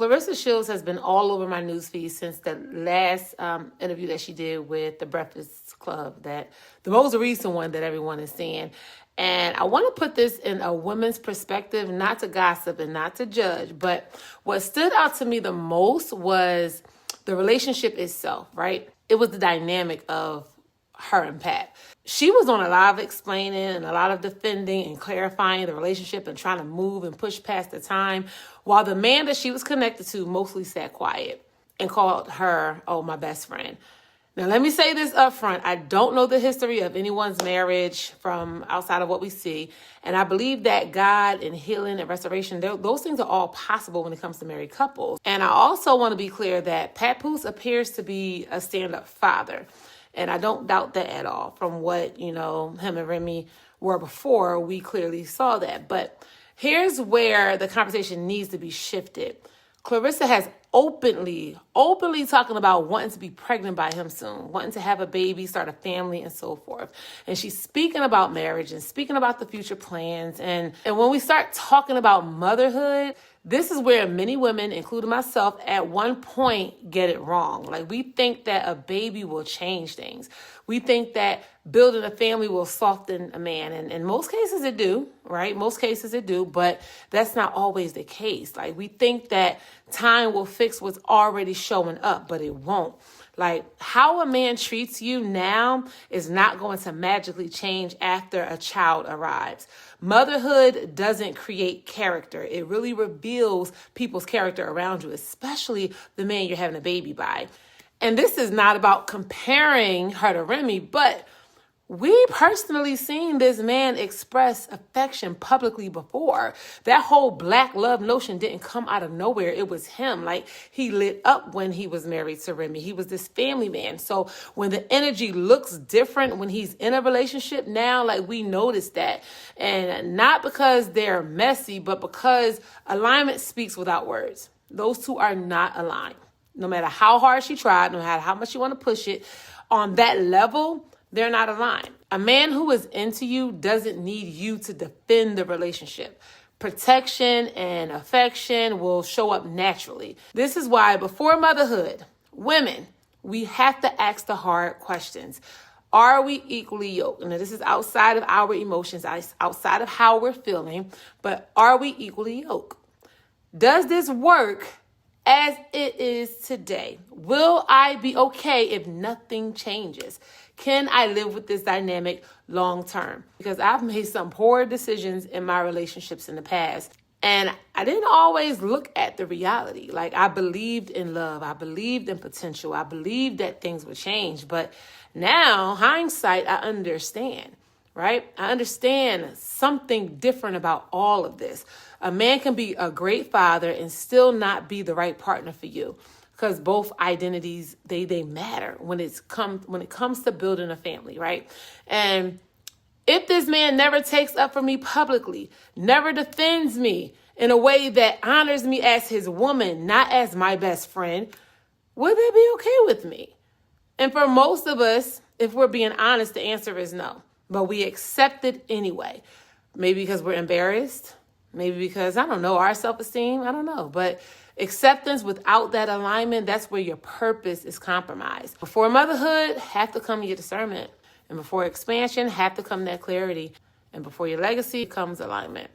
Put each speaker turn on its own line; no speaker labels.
Claressa Shields has been all over my newsfeed since the last interview that she did with the Breakfast Club, that the most recent one that everyone is seeing. And I want to put this in a woman's perspective, not to gossip and not to judge, but what stood out to me the most was the relationship itself, right? It was the dynamic of her and Pat. She was on a lot of explaining and a lot of defending and clarifying the relationship and trying to move and push past the time, while the man that she was connected to mostly sat quiet and called her, oh, my best friend. Now, let me say this up front. I don't know the history of anyone's marriage from outside of what we see. And I believe that God and healing and restoration, those things are all possible when it comes to married couples. And I also want to be clear that Pat Poose appears to be a stand-up father. And I don't doubt that at all. From what, him and Remy were before, we clearly saw that. But here's where the conversation needs to be shifted. Claressa has openly talking about wanting to be pregnant by him soon, wanting to have a baby, start a family, and so forth. And she's speaking about marriage and speaking about the future plans. And when we start talking about motherhood, this is where many women, including myself, at one point get it wrong. Like, we think that a baby will change things. We think that building a family will soften a man. And in most cases it do, right? Most cases it do, but that's not always the case. Like, we think that time will fix what's already showing up, but it won't. Like, how a man treats you now is not going to magically change after a child arrives. Motherhood doesn't create character. It really reveals people's character around you, especially the man you're having a baby by. And this is not about comparing her to Remy, but we personally seen this man express affection publicly before. That whole black love notion didn't come out of nowhere. It was him. Like, he lit up when he was married to Remy. He was this family man. So when the energy looks different when he's in a relationship now, like, we notice that. And not because they're messy, but because alignment speaks without words. Those two are not aligned. No matter how hard she tried, no matter how much you want to push it, on that level, they're not aligned. A man who is into you doesn't need you to defend the relationship. Protection and affection will show up naturally. This is why before motherhood, women, we have to ask the hard questions. Are we equally yoked? Now, this is outside of our emotions, outside of how we're feeling, but are we equally yoked? Does this work as it is today? Will I be okay if nothing changes? Can I live with this dynamic long term? Because I've made some poor decisions in my relationships in the past, and I didn't always look at the reality. Like, I believed in love. I believed in potential. I believed that things would change. But now, hindsight, I understand, right? I understand something different about all of this. A man can be a great father and still not be the right partner for you, because both identities, they matter when it comes to building a family, right? And if this man never takes up for me publicly, never defends me in a way that honors me as his woman, not as my best friend, would that be okay with me? And for most of us, if we're being honest, the answer is no. But we accept it anyway. Maybe because we're embarrassed. Maybe because, I don't know, our self-esteem. I don't know. But acceptance without that alignment, that's where your purpose is compromised. Before motherhood, have to come your discernment. And before expansion, have to come that clarity. And before your legacy comes alignment.